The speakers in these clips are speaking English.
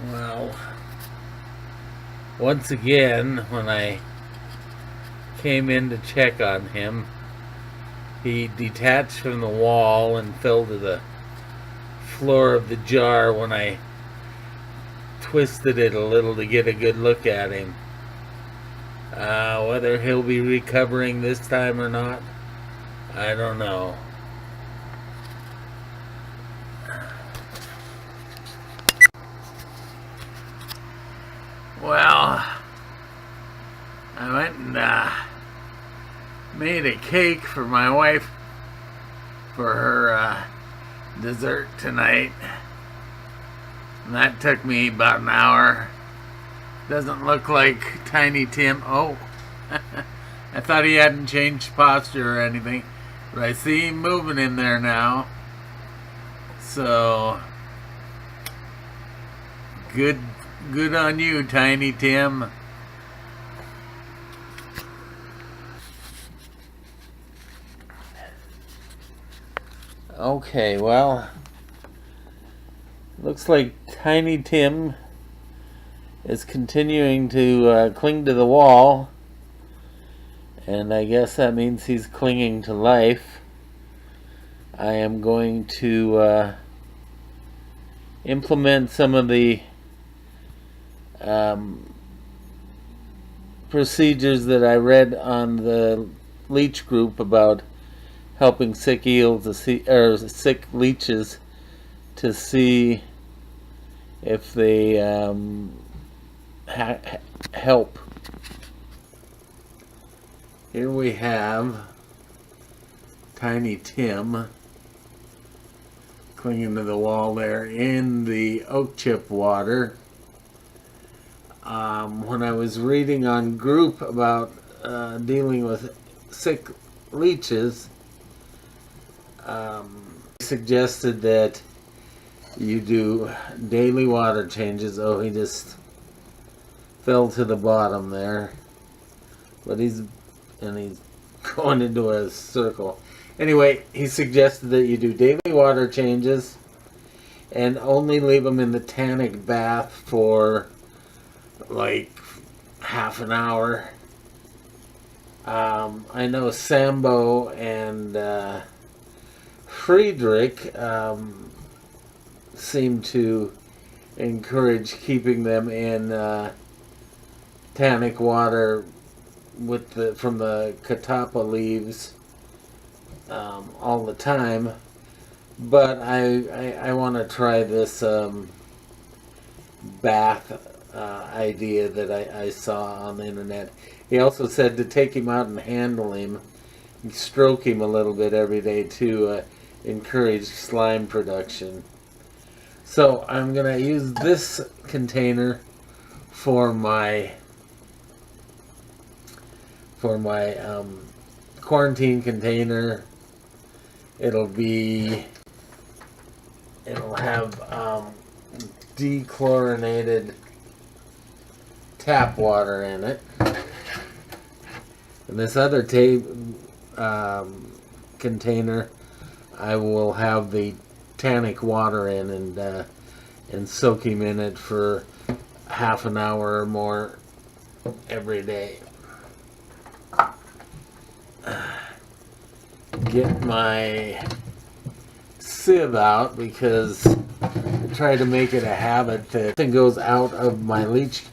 Well, once again, when I came in to check on him, he detached from the wall and fell to the floor of the jar when I twisted it a little to get a good look at him. Whether he'll be recovering this time or not, I don't know. Well, I went and made a cake for my wife for her dessert tonight. And that took me about an hour. Doesn't look like Tiny Tim. Oh, I thought he hadn't changed posture or anything, but I see him moving in there now. So, good on you, Tiny Tim. Okay, well, looks like Tiny Tim is continuing to cling to the wall, and I guess that means he's clinging to life. I am going to implement some of the procedures that I read on the leech group about helping sick eels to see, or sick leeches, to see if they help. Here we have Tiny Tim clinging to the wall there in the oak chip water. When I was reading on group about dealing with sick leeches, suggested that you do daily water changes. Oh, he just fell to the bottom there, but he's going into a circle. Anyway, he suggested that you do daily water changes and only leave them in the tannic bath for like half an hour. I know Sambo and Friedrich seem to encourage keeping them in tannic water with from the catappa leaves all the time. But I want to try this bath idea that I saw on the internet. He also said to take him out and handle him, and stroke him a little bit every day to encourage slime production. So I'm going to use this container for my quarantine container. It'll have dechlorinated tap water in it. And this other container, I will have the tannic water in and soak him in it for half an hour or more every day. Get my sieve out because I try to make it a habit that nothing goes out of my leech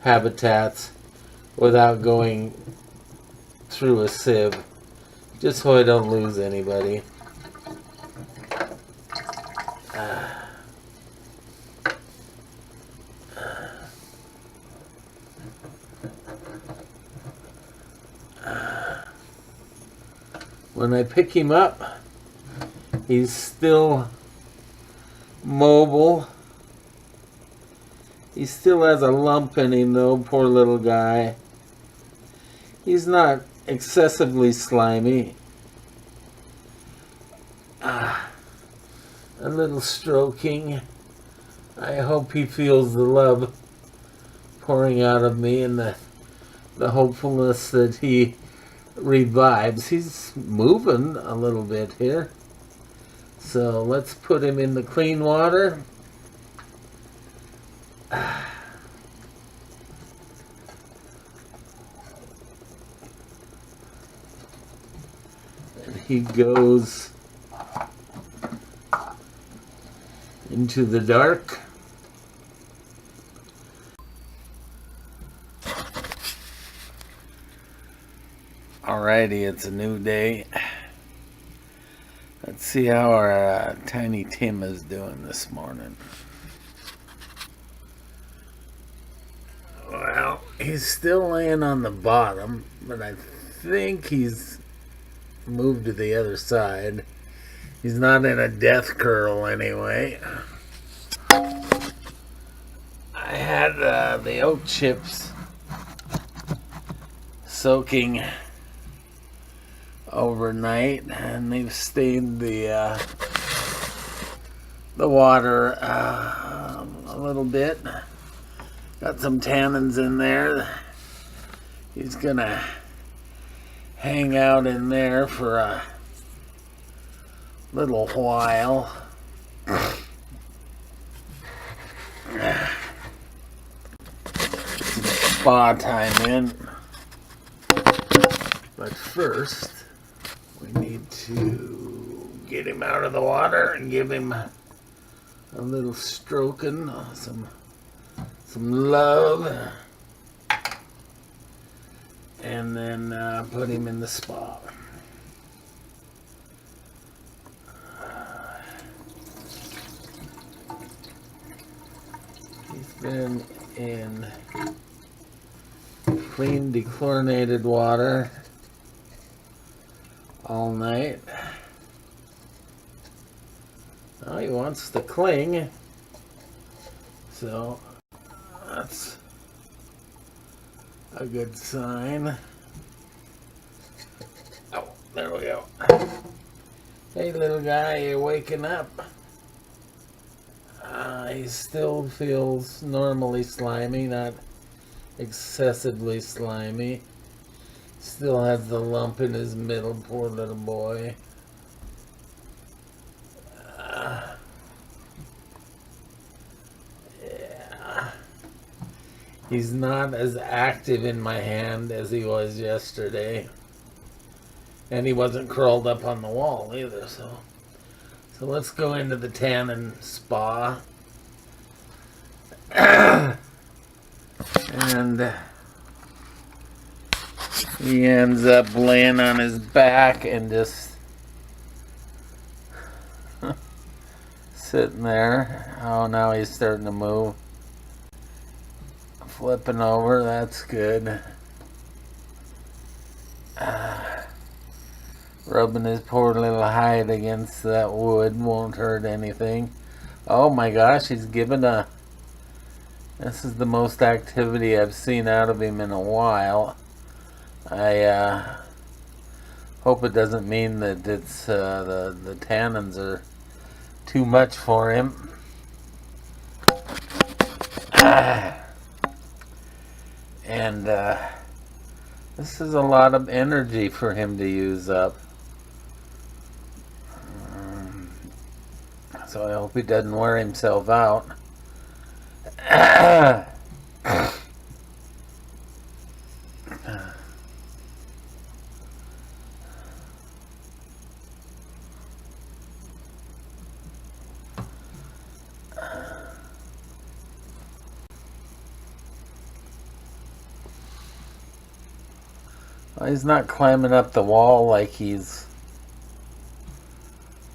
habitats without going through a sieve, just so I don't lose anybody. When I pick him up, he's still mobile. He still has a lump in him though, poor little guy. He's not excessively slimy. A little stroking. I hope he feels the love pouring out of me and the hopefulness that he revives. He's moving a little bit here. So let's put him in the clean water. And he goes into the dark. Alrighty, it's a new day. Let's see how our Tiny Tim is doing this morning. Well, he's still laying on the bottom, but I think he's moved to the other side. He's not in a death curl anyway. I had the oat chips soaking overnight, and they've stained the water a little bit. Got some tannins in there. He's gonna hang out in there for a little while. Spa time in. But first, we need to get him out of the water and give him a little stroking, some love, and then put him in the spa. He's been in clean, dechlorinated water all night. Now he wants to cling, so that's a good sign. Oh, there we go. Hey, little guy, you're waking up. He still feels normally slimy, not excessively slimy. Still has the lump in his middle, poor little boy. Yeah. He's not as active in my hand as he was yesterday. And he wasn't curled up on the wall either, so let's go into the tannin spa. And he ends up laying on his back and just sitting there. Oh, now he's starting to move. Flipping over, that's good. Rubbing his poor little hide against that wood won't hurt anything. Oh my gosh, he's given a... This is the most activity I've seen out of him in a while. I hope it doesn't mean that it's the tannins are too much for him. And this is a lot of energy for him to use up. So I hope he doesn't wear himself out. Well, he's not climbing up the wall like he's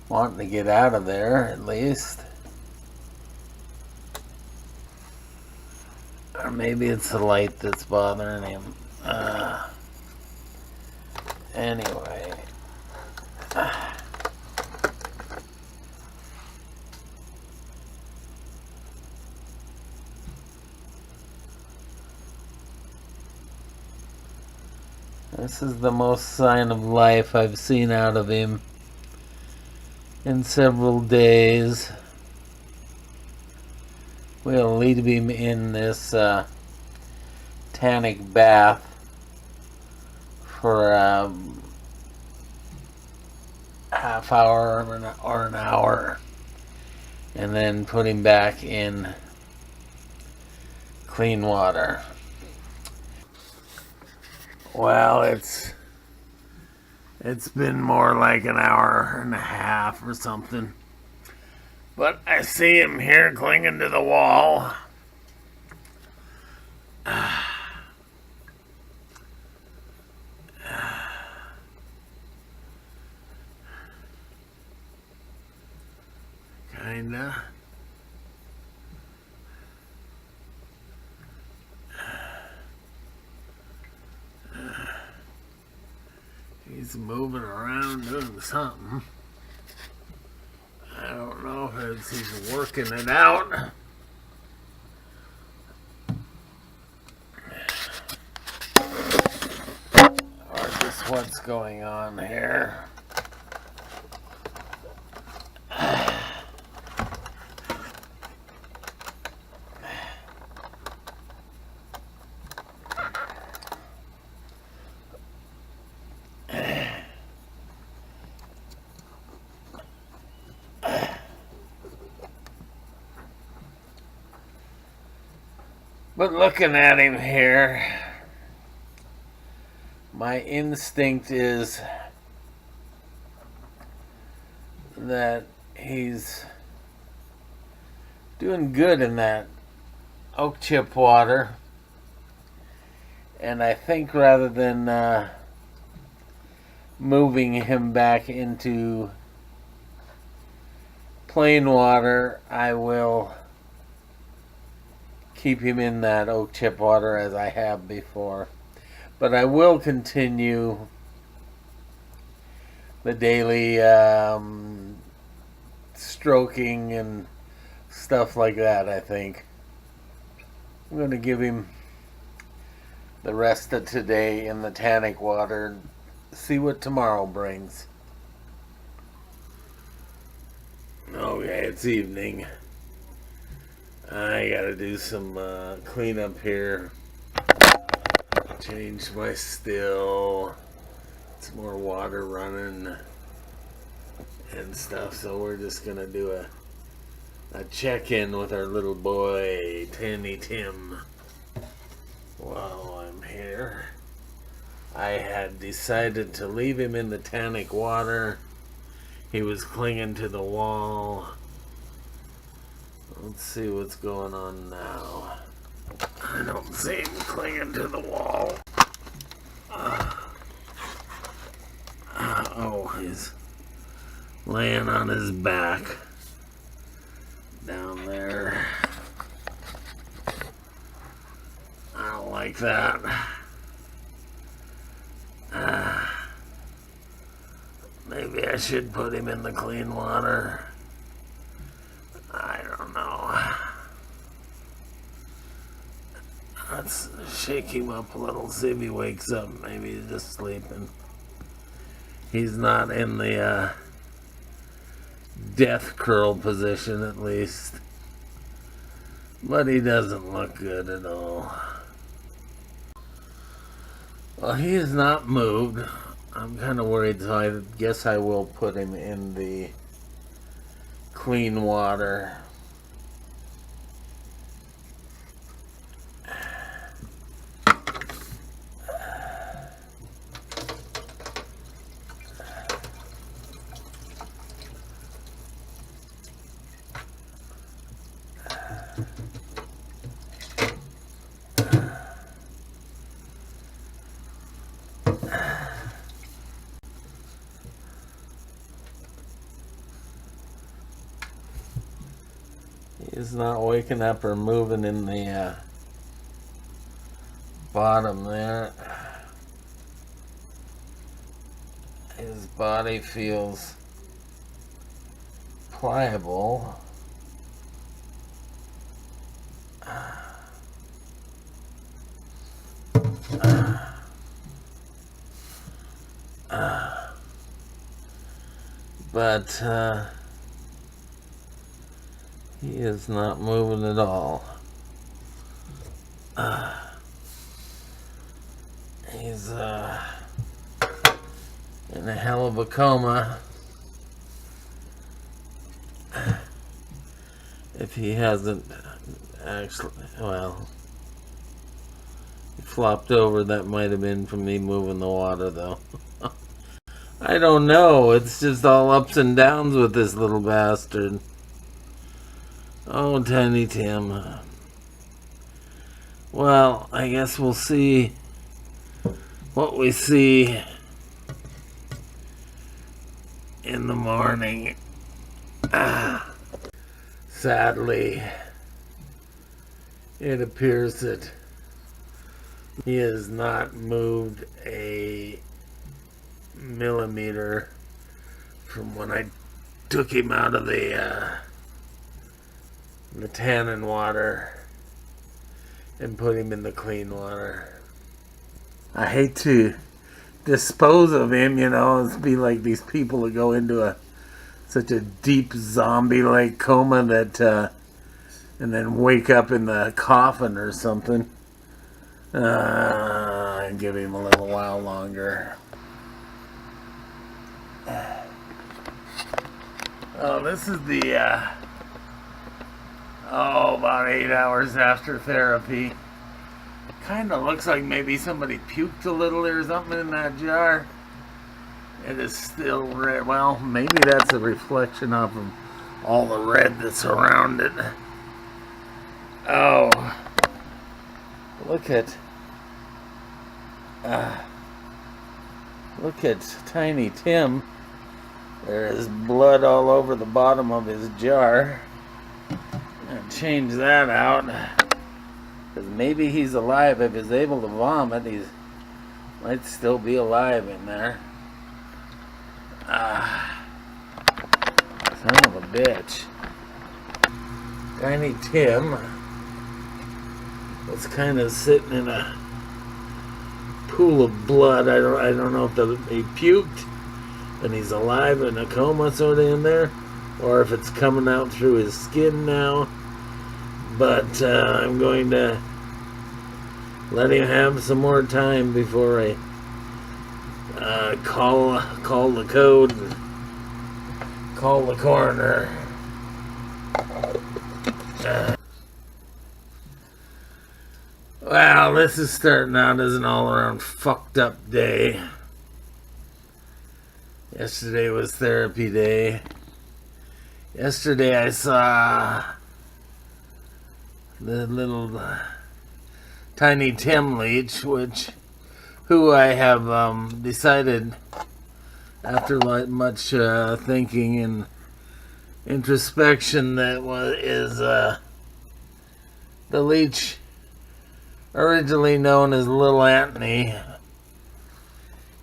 wanting to get out of there, at least. Or maybe it's the light that's bothering him. Anyway. This is the most sign of life I've seen out of him in several days. We'll leave him in this tannic bath for a half hour or an hour, and then put him back in clean water. Well, it's been more like an hour and a half or something. But I see him here clinging to the wall. Kinda. He's moving around doing something. I don't know if he's working it out. Or just what's going on here. But looking at him here, my instinct is that he's doing good in that oak chip water. And I think rather than moving him back into plain water, I will keep him in that oak chip water as I have before. But I will continue the daily stroking and stuff like that, I think. I'm going to give him the rest of today in the tannic water and see what tomorrow brings. Okay, it's evening. I gotta do some cleanup here. Change my still. It's more water running and stuff, so we're just gonna do a check-in with our little boy, TinyTim, while I'm here. I had decided to leave him in the tannic water. He was clinging to the wall. Let's see what's going on now. I don't see him clinging to the wall. Oh, he's laying on his back down there. I don't like that. Maybe I should put him in the clean water. I don't know. Let's shake him up a little, see if he wakes up. Maybe he's just sleeping. He's not in the death curl position, at least. But he doesn't look good at all. Well, he has not moved. I'm kind of worried, so I guess I will put him in the clean water. He's not waking up or moving in the bottom there. His body feels pliable. But he is not moving at all. He's in a hell of a coma. If he hasn't actually, well, Flopped over. That might have been from me moving the water, though. I don't know. It's just all ups and downs with this little bastard. Oh, Tiny Tim. Well, I guess we'll see what we see in the morning. Sadly, it appears that he has not moved a millimeter from when I took him out of the tannin water and put him in the clean water. I hate to dispose of him, you know, it's be like these people that go into such a deep zombie-like coma that and then wake up in the coffin or something. Give him a little while longer. Oh, this is the about 8 hours after therapy. Kind of looks like maybe somebody puked a little or something in that jar. It is still red. Well, maybe that's a reflection of all the red that's around it. Oh, look at Tiny Tim. There is blood all over the bottom of his jar. And change that out, because maybe he's alive. If he's able to vomit, he might still be alive in there. Son of a bitch. Tiny Tim was kind of sitting in a pool of blood. I don't know if he puked and he's alive in a coma sort of in there, or if it's coming out through his skin now. But I'm going to let him have some more time before I call the code and call the coroner. Well, this is starting out as an all-around fucked up day. Yesterday was therapy day. Yesterday I saw the little Tiny Tim leech, who I have decided after much thinking and introspection that is the leech originally known as little Antny.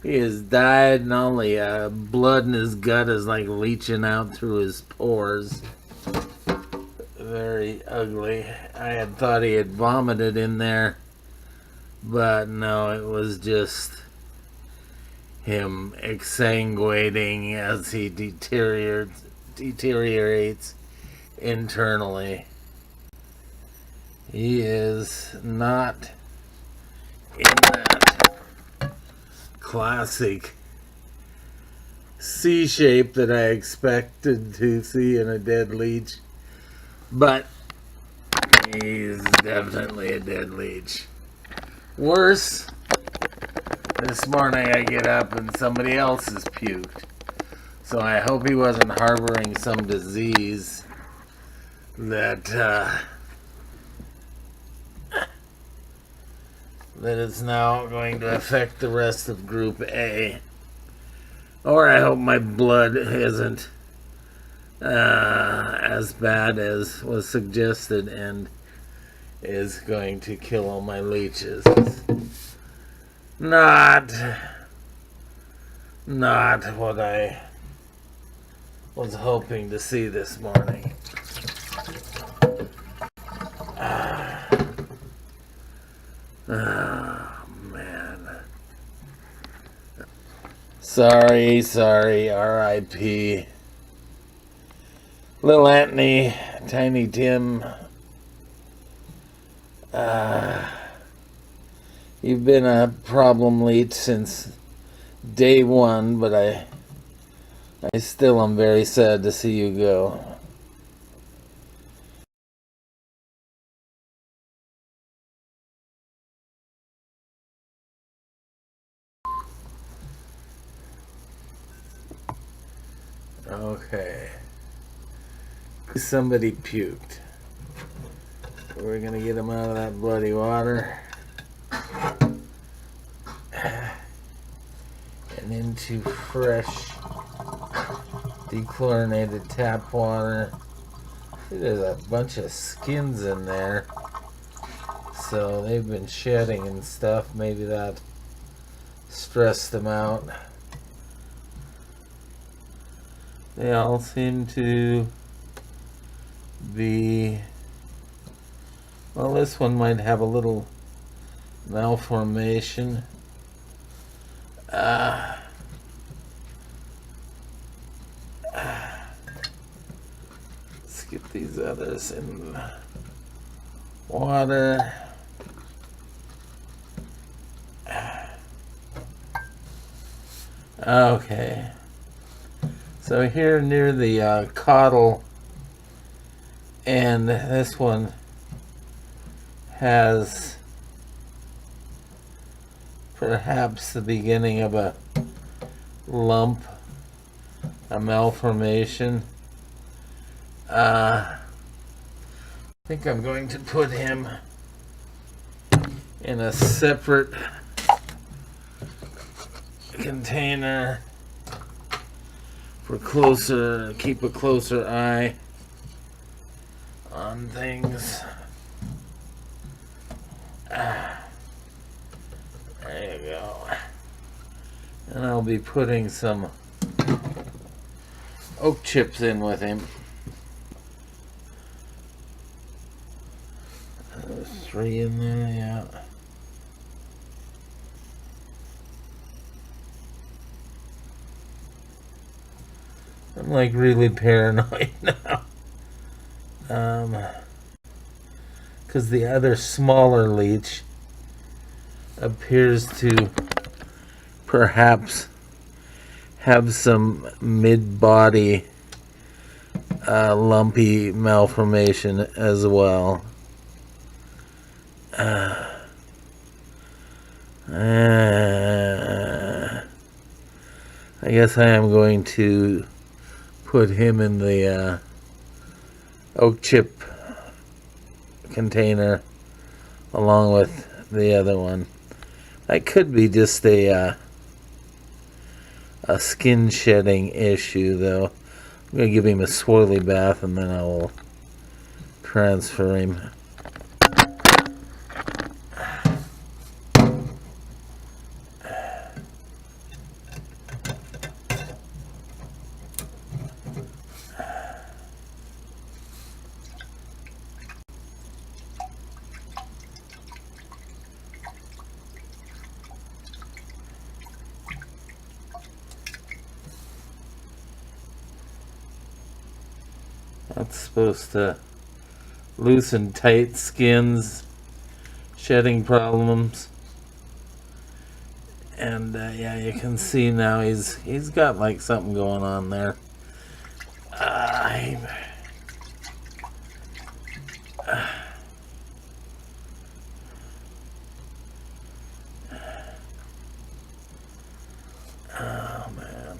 He has died and all the blood in his gut is like leaching out through his pores. Very ugly. I had thought he had vomited in there, but no, it was just him exsanguating as he deteriorates internally. He is not in that classic C shape that I expected to see in a dead leech, but he's definitely a dead leech. Worse, this morning I get up and somebody else has puked, so I hope he wasn't harboring some disease that is now going to affect the rest of Group A. Or I hope my blood isn't as bad as was suggested and is going to kill all my leeches. Not what I was hoping to see this morning. Oh, man. Sorry, R.I.P. Little Antny, Tiny Tim. You've been a problem leech since day one, but I still am very sad to see you go. Okay. Somebody puked. We're gonna get him out of that bloody water. And into fresh, dechlorinated tap water. See, there's a bunch of skins in there. So they've been shedding and stuff. Maybe that stressed them out. They all seem to be... Well, this one might have a little malformation. Let's get these others in the water. Okay. So here near the caudal end, this one has perhaps the beginning of a lump, a malformation. I think I'm going to put him in a separate container for keep a closer eye on things. There you go. And I'll be putting some oak chips in with him. There's 3 in there, yeah. I'm like really paranoid now. Because the other smaller leech appears to perhaps have some mid-body lumpy malformation as well. I guess I am going to put him in the oak chip container along with the other one. That could be just a skin shedding issue, though. I'm going to give him a swirly bath and then I will transfer him. That's supposed to loosen tight skins, shedding problems. And yeah, you can see now he's got like something going on there. Oh man.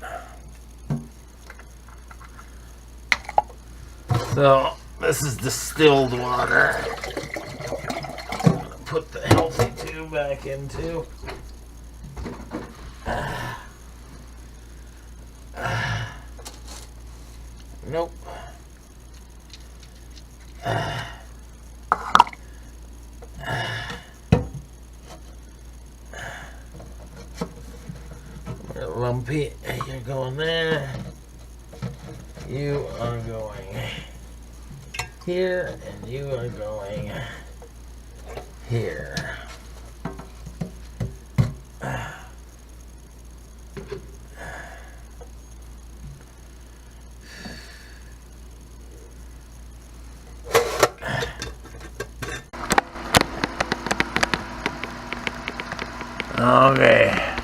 So this is distilled water. I'm gonna put the healthy tube back into. Nope. Lumpy, you're going there. You are going here, and you are going here. Okay.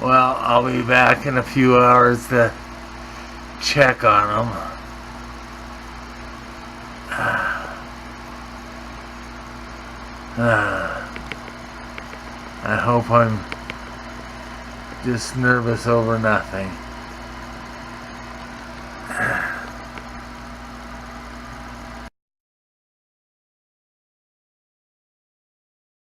Well, I'll be back in a few hours to check on them. I hope I'm just nervous over nothing.